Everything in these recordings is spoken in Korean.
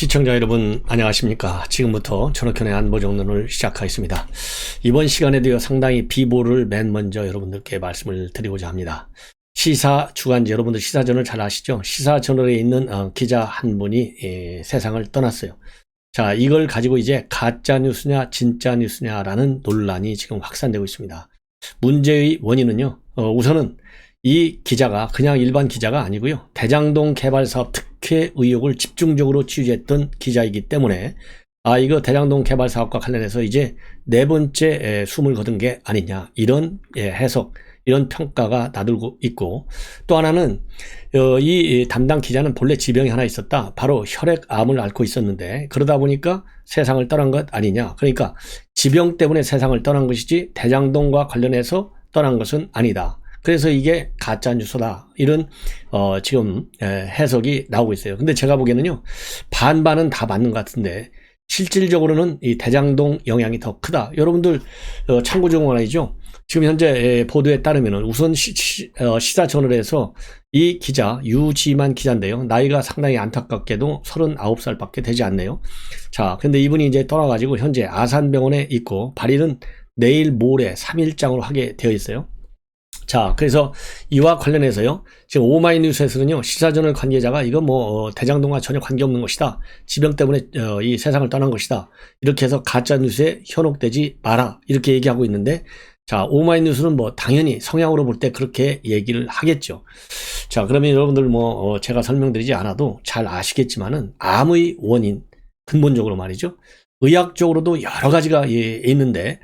시청자 여러분 안녕하십니까. 지금부터 전학현의 안보정론을 시작하겠습니다. 이번 시간에도요 상당히 비보를 맨 먼저 여러분들께 말씀을 드리고자 합니다. 시사 주간지, 여러분들 시사저널 잘 아시죠? 시사저널에 있는 기자 한 분이 세상을 떠났어요. 자, 이걸 가지고 이제 가짜 뉴스냐 진짜 뉴스냐라는 논란이 지금 확산되고 있습니다. 문제의 원인은요, 우선은 이 기자가 그냥 일반 기자가 아니고요, 대장동 개발사업 특혜 의혹을 집중적으로 취재했던 기자이기 때문에 이거 대장동 개발사업과 관련해서 이제 네 번째 숨을 거둔 게 아니냐, 이런 해석, 이런 평가가 나돌고 있고, 또 하나는 이 담당 기자는 본래 지병이 하나 있었다. 바로 혈액암을 앓고 있었는데 그러다 보니까 세상을 떠난 것 아니냐. 그러니까 지병 때문에 세상을 떠난 것이지 대장동과 관련해서 떠난 것은 아니다. 그래서 이게 가짜 뉴스다, 이런 지금 해석이 나오고 있어요. 근데 제가 보기에는요, 반반은 다 맞는 것 같은데 실질적으로는 이 대장동 영향이 더 크다. 여러분들 참고정보가 아니죠. 지금 현재 보도에 따르면은 우선 시사저널에서 이 기자 유지만 기자인데요, 나이가 상당히 안타깝게도 39살밖에 되지 않네요. 자, 근데 이분이 이제 떠나가지고 현재 아산병원에 있고 발인은 내일 모레 3일장으로 하게 되어 있어요. 자, 그래서 이와 관련해서요, 지금 오마이뉴스에서는요, 시사저널 관계자가 이거 대장동과 전혀 관계없는 것이다, 지병 때문에 이 세상을 떠난 것이다, 이렇게 해서 가짜뉴스에 현혹되지 마라, 이렇게 얘기하고 있는데, 자, 오마이뉴스는 당연히 성향으로 볼 때 그렇게 얘기를 하겠죠. 자, 그러면 여러분들 제가 설명드리지 않아도 잘 아시겠지만은 암의 원인, 근본적으로 말이죠, 의학적으로도 여러 가지가 있는데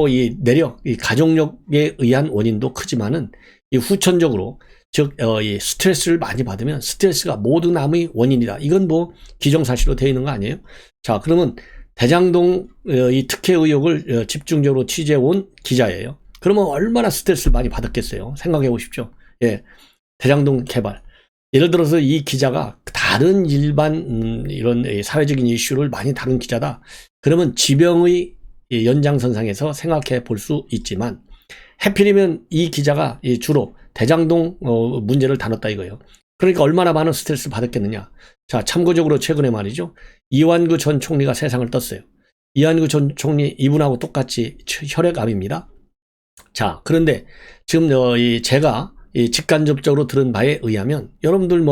이 내력, 이 가족력에 의한 원인도 크지만은 이 후천적으로, 즉 이 스트레스를 많이 받으면 스트레스가 모든 암의 원인이다, 이건 기정사실로 되어 있는 거 아니에요? 자, 그러면 대장동 이 특혜 의혹을 집중적으로 취재해 온 기자예요. 그러면 얼마나 스트레스를 많이 받았겠어요? 생각해 보십시오. 예, 대장동 개발, 예를 들어서 이 기자가 다른 일반 이런 사회적인 이슈를 많이 다룬 기자다, 그러면 지병의 연장선상에서 생각해 볼 수 있지만, 해필이면 이 기자가 주로 대장동 문제를 다뤘다 이거예요. 그러니까 얼마나 많은 스트레스를 받았겠느냐. 자, 참고적으로 최근에 말이죠, 이완구 전 총리가 세상을 떴어요. 이완구 전 총리, 이분하고 똑같이 혈액암입니다. 자, 그런데 지금 제가 직간접적으로 들은 바에 의하면 여러분들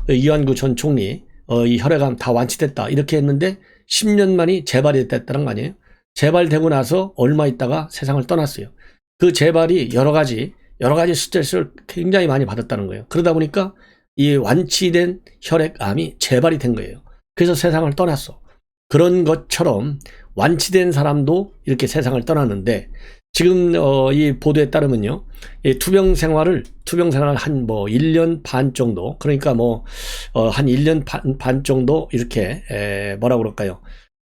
이완구 전 총리 이 혈액암 다 완치됐다 이렇게 했는데 10년 만이 재발이 됐다는 거 아니에요? 재발되고 나서 얼마 있다가 세상을 떠났어요. 그 재발이 여러 가지 스트레스를 굉장히 많이 받았다는 거예요. 그러다 보니까 이 완치된 혈액암이 재발이 된 거예요. 그래서 세상을 떠났어. 그런 것처럼 완치된 사람도 이렇게 세상을 떠났는데, 지금 이 보도에 따르면요, 이 투병 생활을 한 1년 반 정도, 그러니까 한 1년 반 정도 이렇게 뭐라고 그럴까요?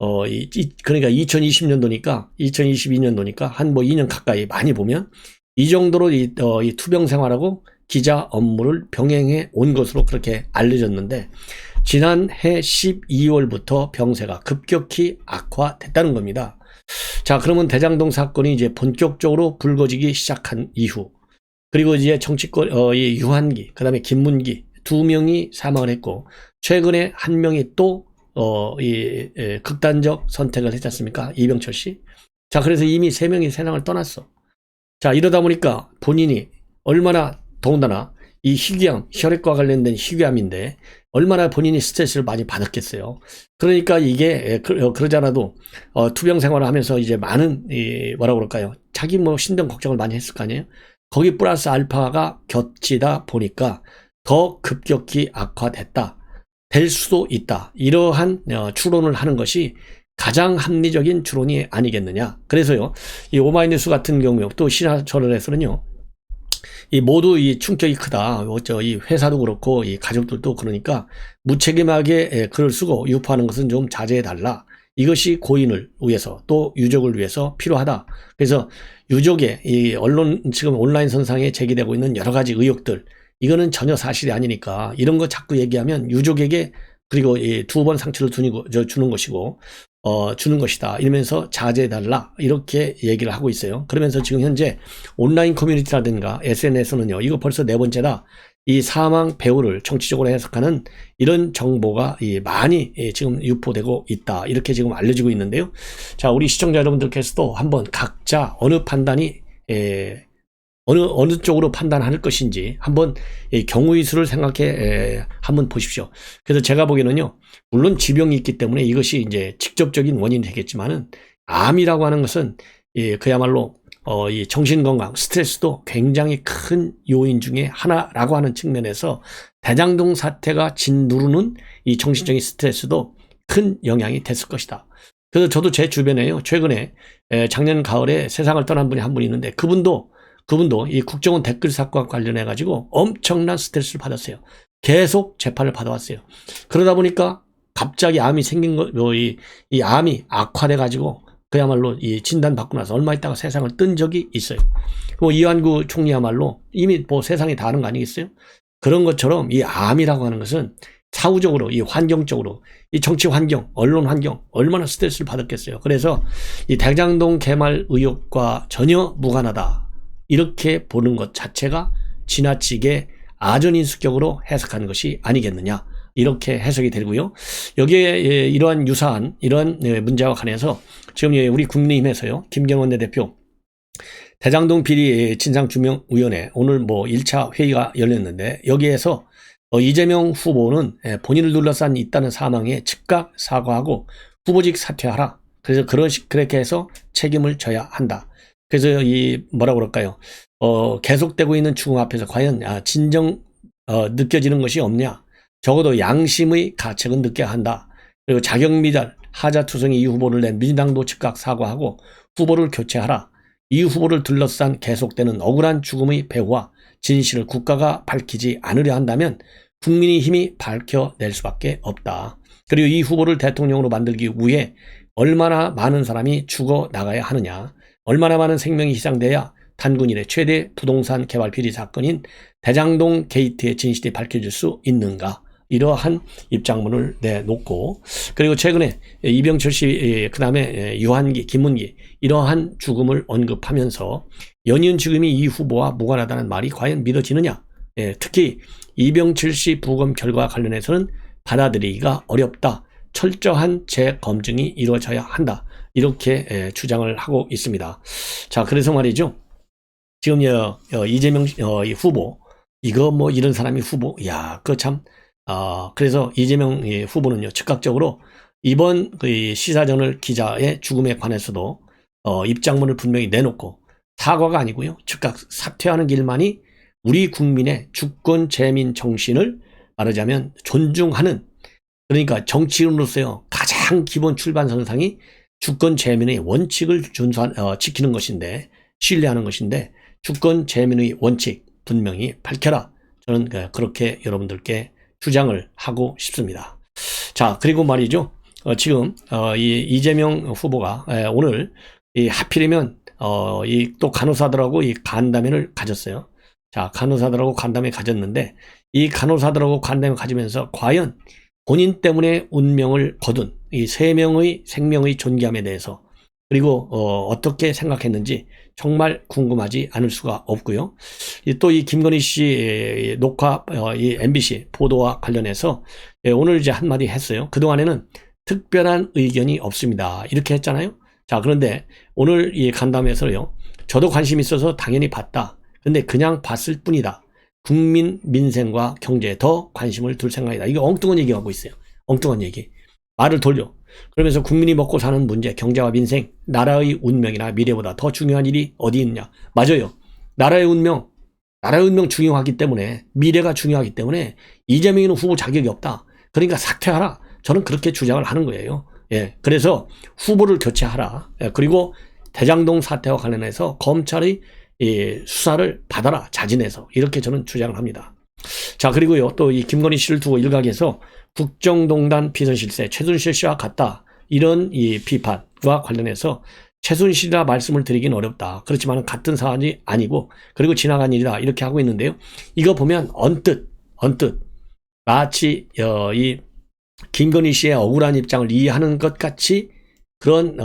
그러니까 2022년도니까 한 2년 가까이, 많이 보면 이 정도로 이 투병 생활하고 기자 업무를 병행해 온 것으로 그렇게 알려졌는데, 지난해 12월부터 병세가 급격히 악화됐다는 겁니다. 자, 그러면 대장동 사건이 이제 본격적으로 불거지기 시작한 이후, 그리고 이제 정치권 이 유한기, 그다음에 김문기 두 명이 사망을 했고, 최근에 한 명이 또 극단적 선택을 했지 않습니까? 이병철 씨. 자, 그래서 이미 3명이 세상을 떠났어. 자, 이러다 보니까 본인이 얼마나, 더군다나 이 희귀암, 혈액과 관련된 희귀암인데 얼마나 본인이 스트레스를 많이 받았겠어요. 그러니까 이게 그러지 않아도 투병 생활을 하면서 이제 많은 뭐라고 그럴까요? 자기 신병 걱정을 많이 했을 거 아니에요? 거기 플러스 알파가 겹치다 보니까 더 급격히 악화됐다, 될 수도 있다, 이러한 추론을 하는 것이 가장 합리적인 추론이 아니겠느냐. 그래서요, 이 오마이뉴스 같은 경우에, 또 시사저널에서는요, 모두 이 충격이 크다, 이 회사도 그렇고 이 가족들도 그러니까 무책임하게 글을 쓰고 유포하는 것은 좀 자제해달라, 이것이 고인을 위해서 또 유족을 위해서 필요하다. 그래서 유족의 이 지금 온라인 선상에 제기되고 있는 여러 가지 의혹들, 이거는 전혀 사실이 아니니까 이런 거 자꾸 얘기하면 유족에게, 그리고 이 2번 상처를 주는 것이고 주는 것이다, 이러면서 자제해달라, 이렇게 얘기를 하고 있어요. 그러면서 지금 현재 온라인 커뮤니티라든가 SNS는요, 이거 벌써 4번째다, 이 사망 배후를 정치적으로 해석하는 이런 정보가 많이 지금 유포되고 있다. 이렇게 지금 알려지고 있는데요. 자, 우리 시청자 여러분들께서도 한번 각자 어느 판단이 어느 쪽으로 판단할 것인지 한번 경우의 수를 생각해 한번 보십시오. 그래서 제가 보기에는요, 물론 지병이 있기 때문에 이것이 이제 직접적인 원인이 되겠지만은 암이라고 하는 것은 그야말로 이 정신건강, 스트레스도 굉장히 큰 요인 중에 하나라고 하는 측면에서 대장동 사태가 짓누르는 이 정신적인 스트레스도 큰 영향이 됐을 것이다. 그래서 저도 제 주변에요, 최근에 작년 가을에 세상을 떠난 분이 한 분 있는데 그분도 이 국정원 댓글 사건과 관련해 가지고 엄청난 스트레스를 받았어요. 계속 재판을 받아왔어요. 그러다 보니까 갑자기 암이 생긴 이 암이 악화돼 가지고 그야말로 이 진단 받고 나서 얼마 있다가 세상을 뜬 적이 있어요. 이완구 총리야말로 이미 세상이 다 아는 거 아니겠어요? 그런 것처럼 이 암이라고 하는 것은 사후적으로, 이 환경적으로, 이 정치 환경, 언론 환경 얼마나 스트레스를 받았겠어요. 그래서 이 대장동 개발 의혹과 전혀 무관하다, 이렇게 보는 것 자체가 지나치게 아전인수격으로 해석하는 것이 아니겠느냐, 이렇게 해석이 되고요. 여기에 이러한 유사한 이러한 문제와 관해서 지금 우리 국민의힘에서요, 김경원 원내대표 대장동 비리 진상규명위원회 오늘 1차 회의가 열렸는데, 여기에서 이재명 후보는 본인을 둘러싼 있다는 사망에 즉각 사과하고 후보직 사퇴하라. 그래서 그렇게 해서 책임을 져야 한다. 그래서 뭐라고 그럴까요? 계속되고 있는 죽음 앞에서 과연 진정 느껴지는 것이 없냐? 적어도 양심의 가책은 느껴야 한다. 그리고 자격미달 하자투성이 이 후보를 낸 민주당도 즉각 사과하고 후보를 교체하라. 이 후보를 둘러싼 계속되는 억울한 죽음의 배후와 진실을 국가가 밝히지 않으려 한다면 국민의힘이 밝혀낼 수밖에 없다. 그리고 이 후보를 대통령으로 만들기 위해 얼마나 많은 사람이 죽어나가야 하느냐, 얼마나 많은 생명이 희생돼야 단군 이래 최대 부동산 개발 비리 사건인 대장동 게이트의 진실이 밝혀질 수 있는가, 이러한 입장문을 내놓고, 그리고 최근에 이병철 씨, 그 다음에 유한기, 김문기, 이러한 죽음을 언급하면서 연이은 죽음이 이 후보와 무관하다는 말이 과연 믿어지느냐, 특히 이병철 씨 부검 결과와 관련해서는 받아들이기가 어렵다, 철저한 재검증이 이루어져야 한다, 이렇게 주장을 하고 있습니다. 자, 그래서 말이죠, 지금 이재명 후보, 이거 이런 사람이 후보, 그래서 이재명 후보는요, 즉각적으로 이번 시사저널 기자의 죽음에 관해서도 입장문을 분명히 내놓고 사과가 아니고요, 즉각 사퇴하는 길만이 우리 국민의 주권 재민 정신을 말하자면 존중하는, 그러니까 정치인으로서요 가장 기본 출발선상이 주권 재민의 원칙을 지키는 것인데, 신뢰하는 것인데, 주권 재민의 원칙 분명히 밝혀라. 저는 그렇게 여러분들께 주장을 하고 싶습니다. 자, 그리고 말이죠, 지금 이재명 후보가 오늘 하필이면 또 간호사들하고 간담회를 가졌어요. 자, 간호사들하고 간담회 가졌는데, 이 간호사들하고 간담회 가지면서 과연 본인 때문에 운명을 거둔 이 3명의 생명의 존귀함에 대해서, 그리고 어떻게 생각했는지 정말 궁금하지 않을 수가 없고요. 또 이 김건희 씨 녹화, 이 MBC 보도와 관련해서 오늘 이제 한마디 했어요. 그동안에는 특별한 의견이 없습니다, 이렇게 했잖아요. 자, 그런데 오늘 이 간담회에서요, 저도 관심 있어서 당연히 봤다. 근데 그냥 봤을 뿐이다. 국민 민생과 경제에 더 관심을 둘 생각이다. 이거 엉뚱한 얘기하고 있어요. 엉뚱한 얘기. 말을 돌려. 그러면서 국민이 먹고 사는 문제, 경제와 민생, 나라의 운명이나 미래보다 더 중요한 일이 어디 있느냐. 맞아요. 나라의 운명 중요하기 때문에, 미래가 중요하기 때문에 이재명이는 후보 자격이 없다. 그러니까 사퇴하라. 저는 그렇게 주장을 하는 거예요. 그래서 후보를 교체하라. 그리고 대장동 사태와 관련해서 검찰의 수사를 받아라, 자진해서. 이렇게 저는 주장을 합니다. 자, 그리고요, 또 이 김건희 씨를 두고 일각에서 국정농단 비서실세 최순실 씨와 같다, 이런 이 비판과 관련해서 최순실이라 말씀을 드리긴 어렵다. 그렇지만 같은 사안이 아니고, 그리고 지나간 일이다, 이렇게 하고 있는데요. 이거 보면 언뜻 마치 이 김건희 씨의 억울한 입장을 이해하는 것 같이 그런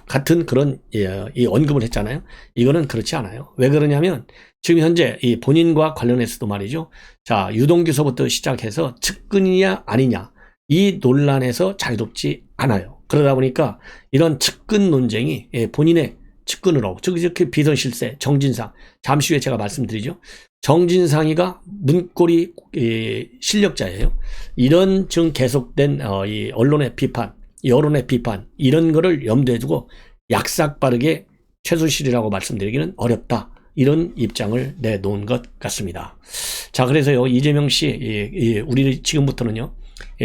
같은 그런 이 언급을 했잖아요. 이거는 그렇지 않아요. 왜 그러냐면 지금 현재 이 본인과 관련해서도 말이죠. 자, 유동규서부터 시작해서 측근이냐 아니냐 이 논란에서 자유롭지 않아요. 그러다 보니까 이런 측근 논쟁이 본인의 측근으로 즉 비선실세 정진상 잠시 후에 제가 말씀드리죠. 정진상이가 문고리 실력자예요. 이런 지금 계속된 이 언론의 비판, 여론의 비판 이런 거를 염두에 두고 약삭빠르게 최순실이라고 말씀드리기는 어렵다. 이런 입장을 내놓은 것 같습니다. 자, 그래서요 이재명 씨 우리 지금부터는요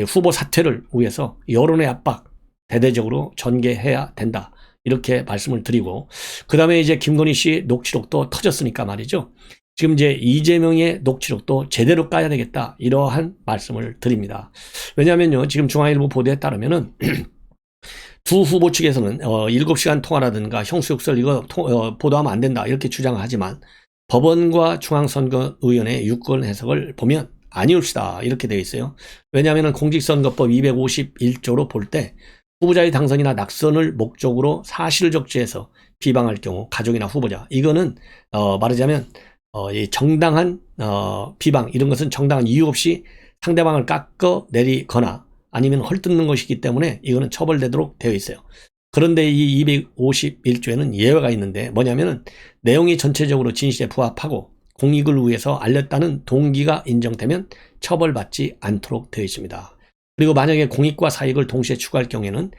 후보 사퇴를 위해서 여론의 압박 대대적으로 전개해야 된다. 이렇게 말씀을 드리고 그 다음에 이제 김건희 씨 녹취록도 터졌으니까 말이죠. 지금 이제 이재명의 녹취록도 제대로 까야 되겠다. 이러한 말씀을 드립니다. 왜냐하면요 지금 중앙일보 보도에 따르면은 두 후보 측에서는 7시간 통화라든가 형수욕설 이거 보도하면 안 된다 이렇게 주장하지만 법원과 중앙선거위원회의 유권 해석을 보면 아니올시다 이렇게 되어 있어요. 왜냐하면 공직선거법 251조로 볼 때 후보자의 당선이나 낙선을 목적으로 사실적지해서 비방할 경우 가족이나 후보자 이거는 말하자면 이 정당한 비방 이런 것은 정당한 이유 없이 상대방을 깎아내리거나 아니면 헐뜯는 것이기 때문에 이거는 처벌되도록 되어 있어요. 그런데 이 251조에는 예외가 있는데 뭐냐면은 내용이 전체적으로 진실에 부합하고 공익을 위해서 알렸다는 동기가 인정되면 처벌받지 않도록 되어 있습니다. 그리고 만약에 공익과 사익을 동시에 추구할 경우에는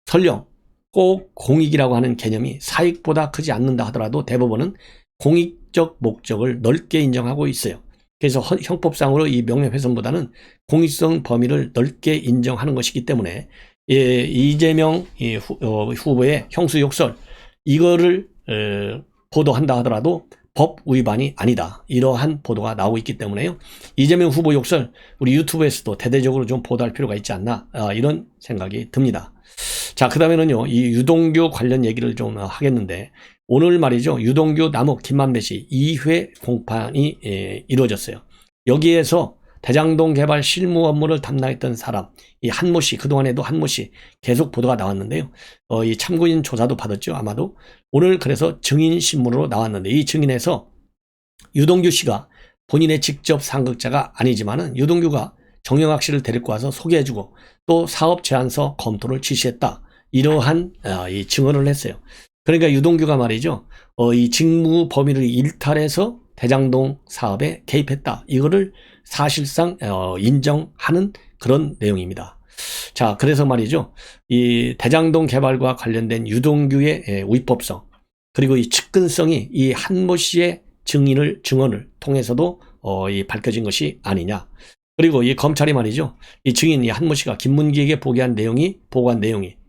설령 꼭 공익이라고 하는 개념이 사익보다 크지 않는다 하더라도 대법원은 공익적 목적을 넓게 인정하고 있어요. 그래서 형법상으로 이 명예훼손보다는 공익성 범위를 넓게 인정하는 것이기 때문에 이재명 후보의 형수욕설 이거를 보도한다 하더라도 법 위반이 아니다. 이러한 보도가 나오고 있기 때문에요. 이재명 후보 욕설 우리 유튜브에서도 대대적으로 좀 보도할 필요가 있지 않나 이런 생각이 듭니다. 자, 그 다음에는요. 이 유동규 관련 얘기를 좀 하겠는데 오늘 말이죠. 유동규 남욱 김만배 씨 2회 공판이 이루어졌어요. 여기에서 대장동 개발 실무 업무를 담당했던 사람 이 한모 씨 그동안에도 한모 씨 계속 보도가 나왔는데요. 이 참고인 조사도 받았죠. 아마도 오늘 그래서 증인 신문으로 나왔는데 이 증인에서 유동규 씨가 본인의 직접 상극자가 아니지만은 유동규가 정영학 씨를 데리고 와서 소개해주고 또 사업 제안서 검토를 지시했다. 이러한 이 증언을 했어요. 그러니까 유동규가 말이죠. 이 직무 범위를 일탈해서 대장동 사업에 개입했다. 이거를 사실상 인정하는 그런 내용입니다. 자, 그래서 말이죠. 이 대장동 개발과 관련된 유동규의 위법성 그리고 이 측근성이 이 한모 씨의 증언을 통해서도 이 밝혀진 것이 아니냐. 그리고 이 검찰이 말이죠. 이 증인 이 한모 씨가 김문기에게 보고한 내용이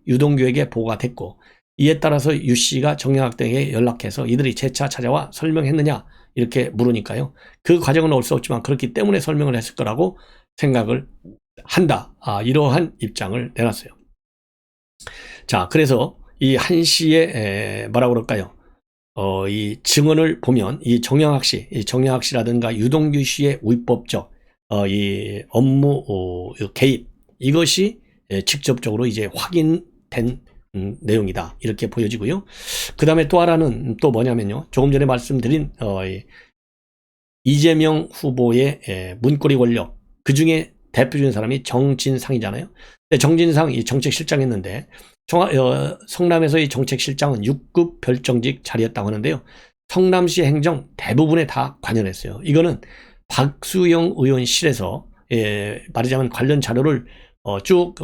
유동규에게 보고가 됐고 이에 따라서 유 씨가 정영학 등에게 연락해서 이들이 재차 찾아와 설명했느냐 이렇게 물으니까요. 그 과정은 올 수 없지만 그렇기 때문에 설명을 했을 거라고 생각을 한다. 이러한 입장을 내놨어요. 자, 그래서 이 한 씨의 뭐라고 그럴까요? 이 증언을 보면 이 정영학 씨라든가 유동규 씨의 위법적 이 업무 개입 이것이 직접적으로 이제 확인된 내용이다 이렇게 보여지고요. 그 다음에 또 하나는 또 뭐냐면요. 조금 전에 말씀드린 이재명 후보의 문고리 권력 그 중에 대표적인 사람이 정진상이잖아요. 근데 정진상 이 정책실장 했는데 성남에서 이 정책실장은 6급 별정직 자리였다고 하는데요. 성남시 행정 대부분에 다 관여했어요. 이거는 박수영 의원실에서 말하자면 관련 자료를 쭉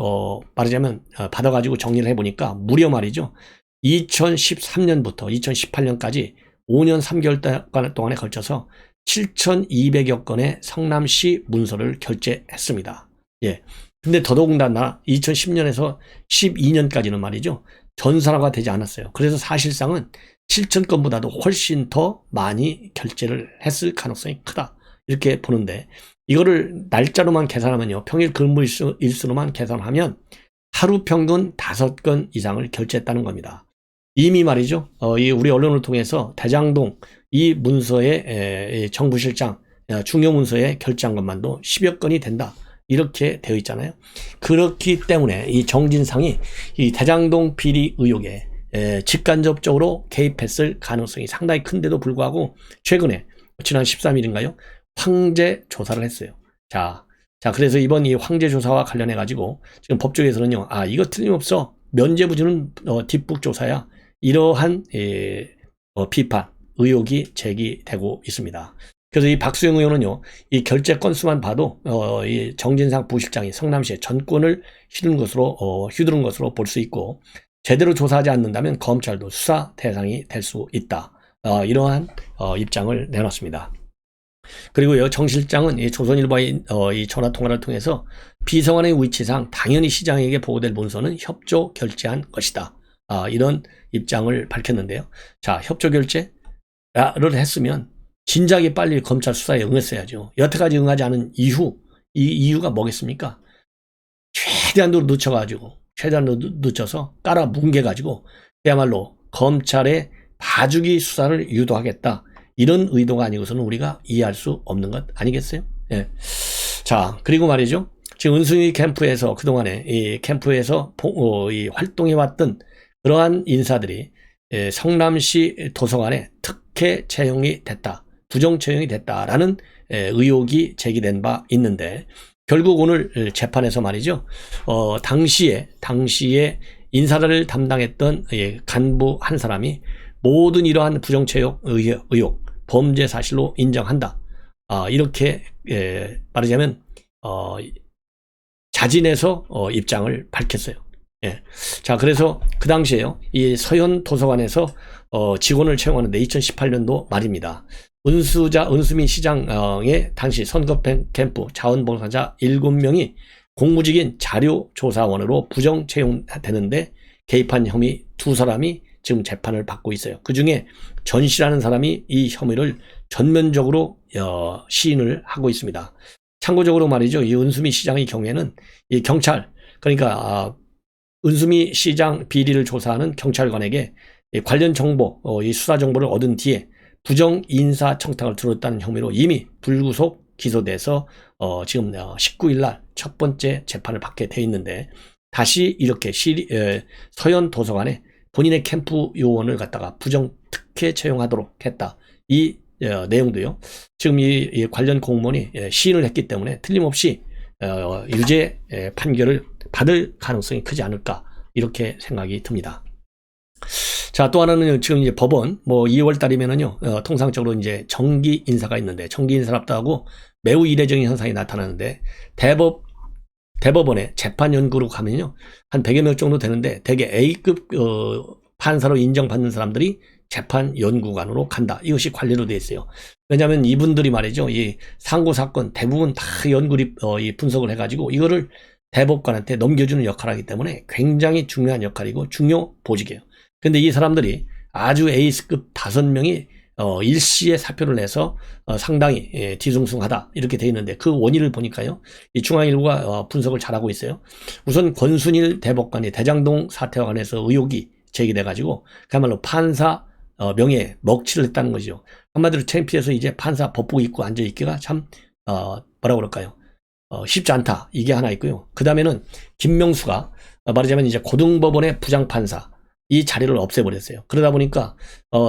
말하자면 받아가지고 정리를 해보니까 무려 말이죠. 2013년부터 2018년까지 5년 3개월 동안에 걸쳐서 7,200여 건의 성남시 문서를 결제했습니다. 예. 근데 더더군다나 2010년에서 12년까지는 말이죠. 전산화가 되지 않았어요. 그래서 사실상은 7,000건보다도 훨씬 더 많이 결제를 했을 가능성이 크다. 이렇게 보는데 이거를 날짜로만 계산하면요. 평일 근무 일수로만 계산하면 하루 평균 5건 이상을 결제했다는 겁니다. 이미 말이죠. 우리 언론을 통해서 대장동 이 문서의 정부실장 중요 문서에 결제한 것만도 10여 건이 된다. 이렇게 되어 있잖아요. 그렇기 때문에 이 정진상이 이 대장동 비리 의혹에 직간접적으로 개입했을 가능성이 상당히 큰데도 불구하고 최근에 지난 13일인가요? 황제 조사를 했어요. 자, 그래서 이번 이 황제 조사와 관련해 가지고 지금 법조계에서는요, 이거 틀림없어 면죄부주는 뒷북 조사야. 이러한 비판, 의혹이 제기되고 있습니다. 그래서 이 박수영 의원은요, 이 결제 건수만 봐도 이 정진상 부실장이 성남시의 전권을 휘두른 것으로 볼 수 있고, 제대로 조사하지 않는다면 검찰도 수사 대상이 될 수 있다. 이러한 입장을 내놨습니다. 그리고요, 정 실장은 이 조선일보의 이 전화 통화를 통해서 비서관의 위치상 당연히 시장에게 보고될 문서는 협조 결제한 것이다. 이런 입장을 밝혔는데요. 자, 협조 결제를 했으면 진작에 빨리 검찰 수사에 응했어야죠. 여태까지 응하지 않은 이 이유가 뭐겠습니까? 최대한으로 늦춰서 깔아 뭉개가지고 그야말로 검찰의 봐주기 수사를 유도하겠다. 이런 의도가 아니고서는 우리가 이해할 수 없는 것 아니겠어요? 예. 자, 그리고 말이죠. 지금 은수미 캠프에서 그동안에 이 캠프에서 이 활동해왔던 그러한 인사들이 성남시 도서관에 특혜 채용이 됐다. 부정 채용이 됐다라는 의혹이 제기된 바 있는데, 결국 오늘 재판에서 말이죠. 당시에 인사를 담당했던 간부 한 사람이 모든 이러한 부정 채용 의혹, 범죄 사실로 인정한다. 이렇게 말하자면 자진해서 입장을 밝혔어요. 예. 자, 그래서 그 당시에요, 이 서현 도서관에서 직원을 채용하는데 2018년도 말입니다. 은수미 시장의 당시 선거 캠프 자원봉사자 7명이 공무직인 자료조사원으로 부정 채용되는데 개입한 혐의 2사람이 지금 재판을 받고 있어요. 그 중에 전 씨라는 사람이 이 혐의를 전면적으로 시인을 하고 있습니다. 참고적으로 말이죠, 이 은수미 시장의 경우에는 이 경찰, 그러니까 은수미 시장 비리를 조사하는 경찰관에게 관련 정보, 이 수사 정보를 얻은 뒤에 부정 인사 청탁을 들었다는 혐의로 이미 불구속 기소돼서 지금 19일 날 첫 번째 재판을 받게 돼 있는데, 다시 이렇게 서현 도서관에 본인의 캠프 요원을 갖다가 부정 특혜 채용하도록 했다. 이 내용도요, 지금 이 관련 공무원이 시인을 했기 때문에 틀림없이 유죄 판결을 받을 가능성이 크지 않을까, 이렇게 생각이 듭니다. 자, 또 하나는 지금 이제 법원 2월 달이면은요, 통상적으로 이제 정기 인사가 있는데, 정기 인사랍도 하고 매우 이례적인 현상이 나타나는데, 대법원에 재판 연구로 가면요, 한 100여 명 정도 되는데 대개 A급 판사로 인정받는 사람들이 재판 연구관으로 간다. 이것이 관례로 되어 있어요. 왜냐하면 이분들이 말이죠, 이 상고 사건 대부분 다 분석을 해가지고 이거를 대법관한테 넘겨주는 역할을 하기 때문에 굉장히 중요한 역할이고 중요 보직이에요. 근데 이 사람들이 아주 에이스급 5명이 일시에 사표를 내서 상당히 뒤숭숭하다, 이렇게 돼 있는데, 그 원인을 보니까요, 이 중앙일보가 분석을 잘하고 있어요. 우선 권순일 대법관이 대장동 사태와 관해서 의혹이 제기돼 가지고 그야말로 판사 명예에 먹칠을 했다는 거죠. 한마디로 창피해서 이제 판사 법복 입고 앉아 있기가 참 뭐라 그럴까요? 쉽지 않다, 이게 하나 있고요. 그 다음에는 김명수가 말하자면 이제 고등법원의 부장판사, 이 자리를 없애버렸어요. 그러다 보니까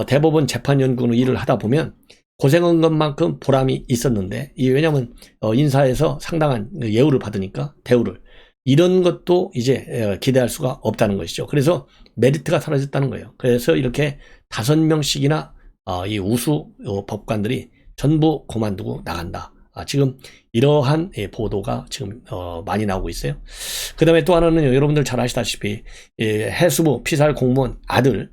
대법원 재판연구원 일을 하다 보면 고생한 것만큼 보람이 있었는데, 왜냐하면 인사에서 상당한 예우를 받으니까, 대우를, 이런 것도 이제 기대할 수가 없다는 것이죠. 그래서 메리트가 사라졌다는 거예요. 그래서 이렇게 5명씩이나 이 우수 법관들이 전부 그만두고 나간다. 지금 이러한 보도가 지금 많이 나오고 있어요. 그 다음에 또 하나는 여러분들 잘 아시다시피 해수부 피살 공무원 아들,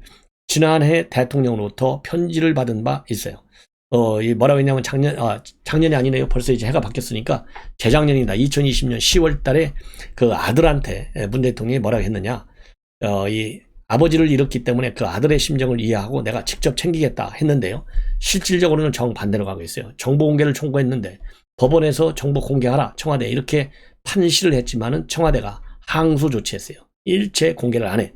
지난해 대통령으로부터 편지를 받은 바 있어요. 뭐라고 했냐면 작년이 아니네요. 벌써 이제 해가 바뀌었으니까 재작년이다. 2020년 10월 달에 그 아들한테 문 대통령이 뭐라고 했느냐. 이 아버지를 잃었기 때문에 그 아들의 심정을 이해하고 내가 직접 챙기겠다 했는데요. 실질적으로는 정반대로 가고 있어요. 정보 공개를 청구했는데 법원에서 정보 공개하라, 청와대, 이렇게 판시를 했지만은 청와대가 항소 조치했어요. 일체 공개를 안 해.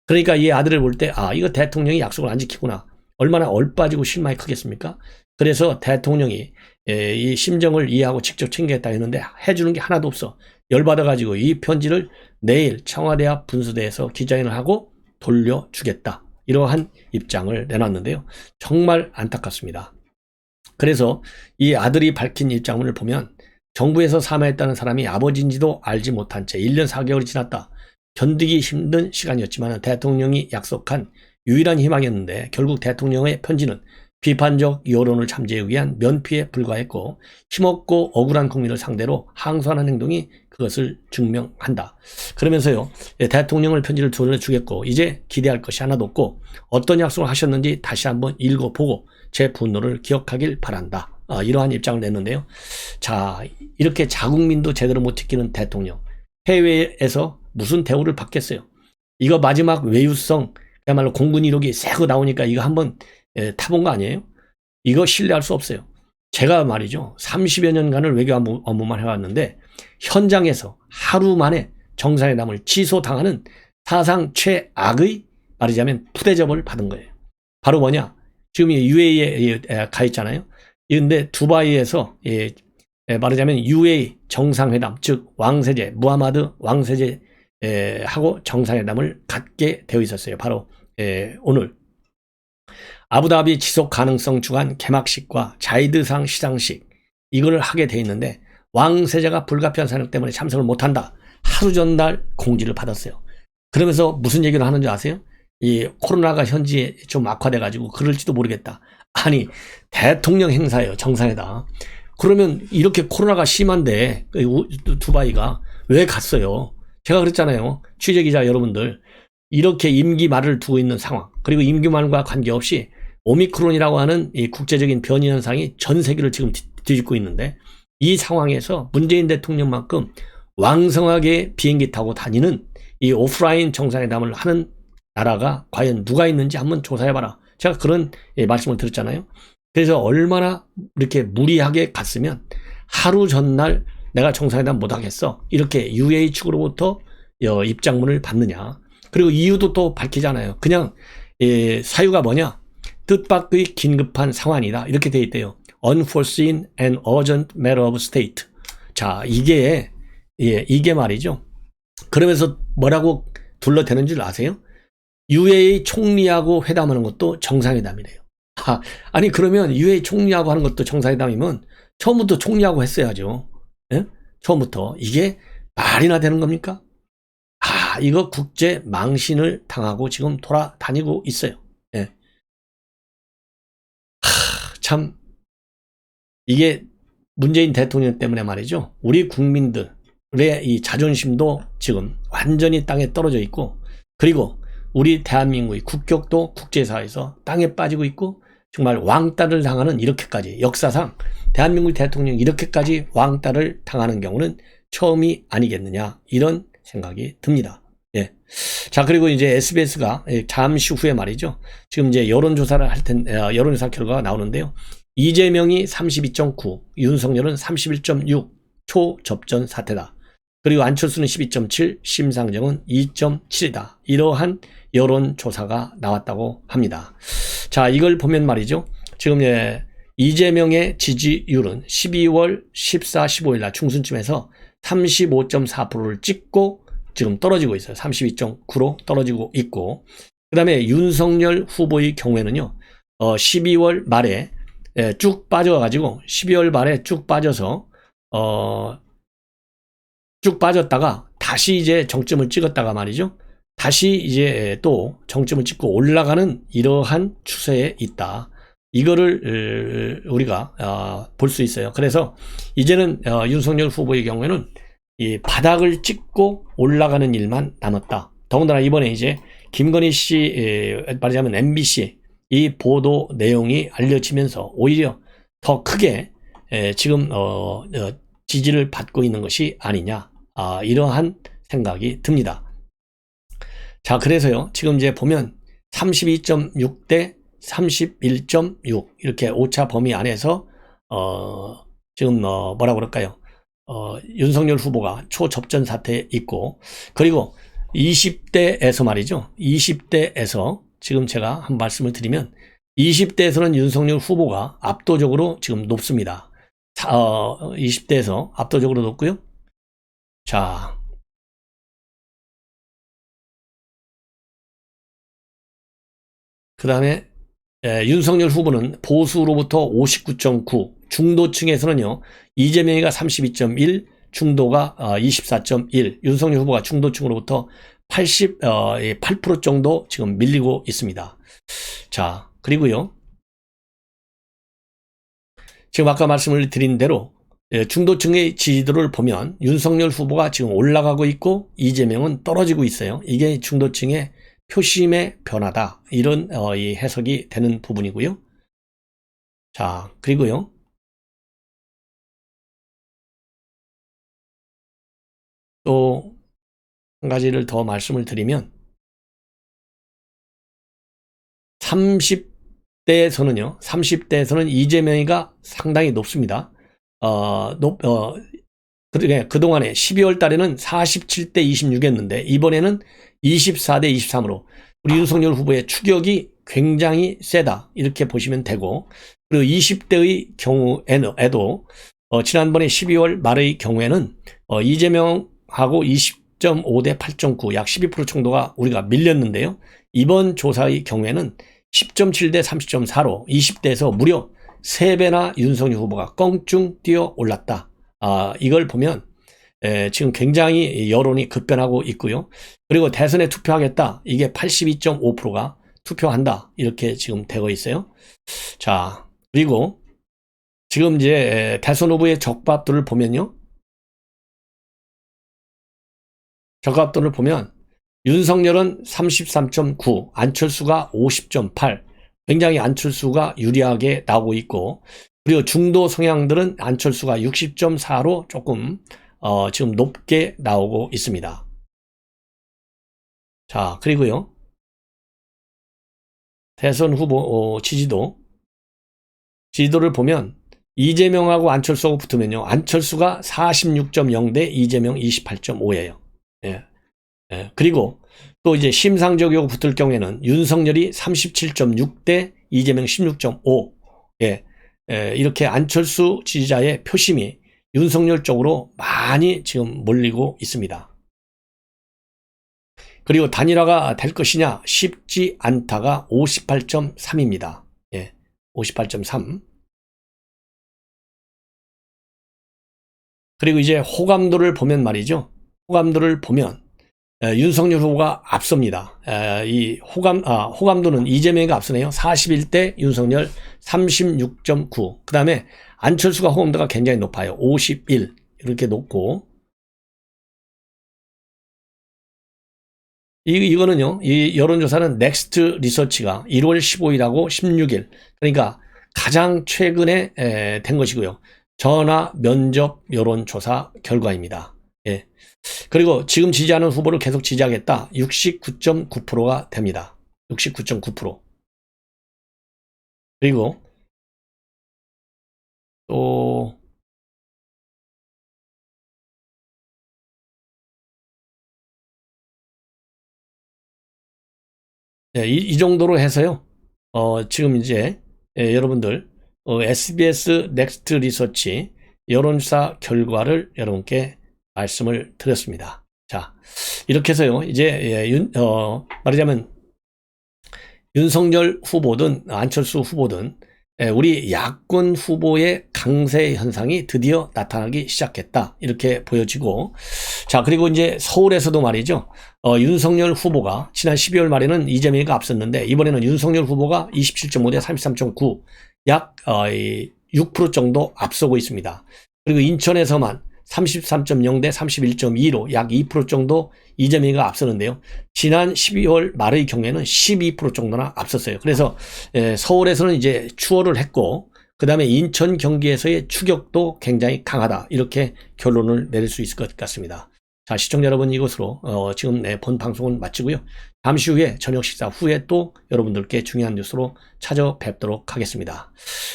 그러니까 이 아들을 볼 때, 이거 대통령이 약속을 안 지키구나. 얼마나 얼빠지고 실망이 크겠습니까? 그래서 대통령이 이 심정을 이해하고 직접 챙기겠다 했는데 해주는 게 하나도 없어. 열받아가지고 이 편지를 내일 청와대 앞 분수대에서 기자회견을 하고 돌려주겠다. 이러한 입장을 내놨는데요. 정말 안타깝습니다. 그래서 이 아들이 밝힌 입장문을 보면 정부에서 사망했다는 사람이 아버지인지도 알지 못한 채 1년 4개월이 지났다. 견디기 힘든 시간이었지만 대통령이 약속한 유일한 희망이었는데 결국 대통령의 편지는 비판적 여론을 잠재우기 위한 면피에 불과했고 힘없고 억울한 국민을 상대로 항소하는 행동이 그것을 증명한다. 그러면서요, 대통령을 편지를 전해주겠고 이제 기대할 것이 하나도 없고 어떤 약속을 하셨는지 다시 한번 읽어보고 제 분노를 기억하길 바란다. 이러한 입장을 냈는데요. 자, 이렇게 자국민도 제대로 못 지키는 대통령, 해외에서 무슨 대우를 받겠어요? 이거 마지막 외유성, 그야말로 공군 이력이 새거 나오니까 이거 한번 타본 거 아니에요? 이거 신뢰할 수 없어요. 제가 말이죠, 30여 년간을 외교 업무만 해왔는데 현장에서 하루 만에 정상회담을 취소당하는 사상 최악의 말하자면 푸대접을 받은 거예요. 바로 뭐냐? 지금 UAE에 가 있잖아요. 그런데 두바이에서 말하자면 UAE 정상회담, 즉 왕세제, 무하마드 왕세제 하고 정상회담을 갖게 되어 있었어요. 바로 오늘 아부다비 지속가능성 주간 개막식과 자이드상 시상식 이걸 하게 돼 있는데 왕세자가 불가피한 사정 때문에 참석을 못한다. 하루 전날 공지를 받았어요. 그러면서 무슨 얘기를 하는지 아세요? 이 코로나가 현지에 좀 악화돼 가지고 그럴지도 모르겠다. 아니, 대통령 행사예요. 정상회담. 그러면 이렇게 코로나가 심한데 두바이가 왜 갔어요? 제가 그랬잖아요. 취재기자 여러분들, 이렇게 임기 말을 두고 있는 상황, 그리고 임기 말과 관계없이 오미크론이라고 하는 이 국제적인 변이 현상이 전 세계를 지금 뒤집고 있는데 이 상황에서 문재인 대통령만큼 왕성하게 비행기 타고 다니는 이 오프라인 정상회담을 하는 나라가 과연 누가 있는지 한번 조사해봐라. 제가 그런 말씀을 드렸잖아요. 그래서 얼마나 이렇게 무리하게 갔으면 하루 전날 내가 정상회담 못하겠어, 이렇게 UAE 측으로부터 입장문을 받느냐. 그리고 이유도 또 밝히잖아요. 그냥 사유가 뭐냐, 뜻밖의 긴급한 상황이다, 이렇게 돼 있대요. Unforeseen and urgent matter of state. 자, 이게 말이죠. 그러면서 뭐라고 둘러대는 줄 아세요? UAE 총리하고 회담하는 것도 정상회담이래요. 아니 그러면 UAE 총리하고 하는 것도 정상회담이면 처음부터 총리하고 했어야죠. 예? 처음부터. 이게 말이나 되는 겁니까? 이거 국제 망신을 당하고 지금 돌아다니고 있어요. 예. 참 이게 문재인 대통령 때문에 말이죠. 우리 국민들의 이 자존심도 지금 완전히 땅에 떨어져 있고, 그리고 우리 대한민국의 국격도 국제사회에서 땅에 빠지고 있고, 정말 왕따를 당하는, 이렇게까지 역사상 대한민국 대통령이 이렇게까지 왕따를 당하는 경우는 처음이 아니겠느냐, 이런 생각이 듭니다. 예. 자, 그리고 이제 SBS가 잠시 후에 말이죠. 지금 이제 여론조사를 할 텐데, 여론조사 결과가 나오는데요. 이재명이 32.9, 윤석열은 31.6, 초접전 사태다. 그리고 안철수는 12.7, 심상정은 2.7이다. 이러한 여론조사가 나왔다고 합니다. 자, 이걸 보면 말이죠. 지금 이재명의 지지율은 12월 14, 15일 날 중순쯤에서 35.4%를 찍고 지금 떨어지고 있어요. 32.9로 떨어지고 있고, 그 다음에 윤석열 후보의 경우에는요, 12월 말에 쭉 빠져가지고 12월 말에 쭉 빠져서 쭉 빠졌다가 다시 이제 정점을 찍었다가 말이죠. 다시 이제 또 정점을 찍고 올라가는 이러한 추세에 있다. 이거를 우리가 볼 수 있어요. 그래서 이제는 윤석열 후보의 경우에는 이 바닥을 찍고 올라가는 일만 남았다. 더군다나 이번에 이제 김건희 씨, 말하자면 MBC 이 보도 내용이 알려지면서 오히려 더 크게 지금 지지를 받고 있는 것이 아니냐, 이러한 생각이 듭니다. 자, 그래서요, 지금 이제 보면 32.6 대 31.6 이렇게 오차 범위 안에서 지금 뭐라고 그럴까요? 윤석열 후보가 초접전 사태에 있고, 그리고 20대에서 말이죠. 20대에서 지금 제가 한 말씀을 드리면 20대에서는 윤석열 후보가 압도적으로 지금 높습니다. 20대에서 압도적으로 높고요. 자, 그 다음에 윤석열 후보는 보수로부터 59.9, 중도층에서는요, 이재명이가 32.1, 중도가 24.1, 윤석열 후보가 중도층으로부터 8% 정도 지금 밀리고 있습니다. 자, 그리고요, 지금 아까 말씀을 드린 대로 중도층의 지지도를 보면 윤석열 후보가 지금 올라가고 있고 이재명은 떨어지고 있어요. 이게 중도층의 표심의 변화다. 이런 이 해석이 되는 부분이고요. 자, 그리고요. 또 한 가지를 더 말씀을 드리면 30대에서는 이재명이가 상당히 높습니다. 그동안에 12월 달에는 47대 26이었는데 이번에는 24대 23으로 우리 윤석열 후보의 추격이 굉장히 세다. 이렇게 보시면 되고, 그리고 20대의 경우에도 지난번에 12월 말의 경우에는 이재명하고 20.5대 8.9, 약 12% 정도가 우리가 밀렸는데요. 이번 조사의 경우에는 10.7대 30.4로 20대에서 무려 3배나 윤석열 후보가 껑충 뛰어 올랐다. 이걸 보면 지금 굉장히 여론이 급변하고 있고요. 그리고 대선에 투표하겠다. 이게 82.5%가 투표한다. 이렇게 지금 되고 있어요. 자, 그리고 지금 이제 대선 후보의 적합도를 보면요. 적합도를 보면 윤석열은 33.9, 안철수가 50.8, 굉장히 안철수가 유리하게 나오고 있고, 그리고 중도 성향들은 안철수가 60.4로 조금 지금 높게 나오고 있습니다. 자, 그리고요. 대선 후보 지지도를 보면 이재명하고 안철수하고 붙으면요. 안철수가 46.0대 이재명 28.5예요. 예. 예. 그리고 또 이제 심상정하고 붙을 경우에는 윤석열이 37.6대 이재명 16.5. 예. 이렇게 안철수 지지자의 표심이 윤석열 쪽으로 많이 지금 몰리고 있습니다. 그리고 단일화가 될 것이냐 쉽지 않다가 58.3입니다. 예, 58.3. 그리고 이제 호감도를 보면 말이죠. 호감도를 보면 윤석열 후보가 앞섭니다. 이 호감도는 이재명이가 앞서네요. 41대 윤석열 36.9. 그 다음에 안철수가 호감도가 굉장히 높아요. 51. 이렇게 높고. 이거는요, 이 여론조사는 넥스트 리서치가 1월 15일하고 16일. 그러니까 가장 최근에 된 것이고요. 전화 면접 여론조사 결과입니다. 예. 그리고 지금 지지하는 후보를 계속 지지하겠다. 69.9%가 됩니다. 69.9%. 그리고 또 네, 이 정도로 해서요. 지금 이제 여러분들 SBS 넥스트 리서치 여론조사 결과를 여러분께 말씀을 드렸습니다. 자, 이렇게 해서요. 이제 말하자면 윤석열 후보든 안철수 후보든 우리 야권 후보의 강세 현상이 드디어 나타나기 시작했다. 이렇게 보여지고, 자, 그리고 이제 서울에서도 말이죠. 윤석열 후보가 지난 12월 말에는 이재명이가 앞섰는데 이번에는 윤석열 후보가 27.5대 33.9, 약 6% 정도 앞서고 있습니다. 그리고 인천에서만 33.0대 31.2로 약 2% 정도 이재명이가 앞서는데요. 지난 12월 말의 경우에는 12% 정도나 앞섰어요. 그래서 서울에서는 이제 추월을 했고, 그 다음에 인천, 경기에서의 추격도 굉장히 강하다. 이렇게 결론을 내릴 수 있을 것 같습니다. 자, 시청자 여러분, 이것으로 지금 본 방송은 마치고요. 잠시 후에 저녁 식사 후에 또 여러분들께 중요한 뉴스로 찾아뵙도록 하겠습니다.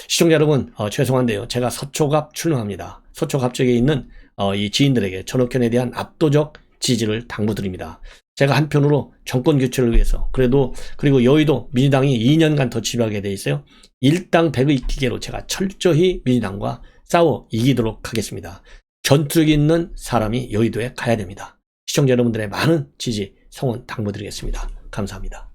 시청자 여러분, 죄송한데요. 제가 서초갑 출마합니다. 서초갑 쪽에 있는 이 지인들에게 전옥현에 대한 압도적 지지를 당부드립니다. 제가 한편으로 정권 교체를 위해서 그리고 여의도 민주당이 2년간 더 지배하게 돼 있어요. 일당백의 기계로 제가 철저히 민주당과 싸워 이기도록 하겠습니다. 전투력 있는 사람이 여의도에 가야 됩니다. 시청자 여러분들의 많은 지지, 성원 당부드리겠습니다. 감사합니다.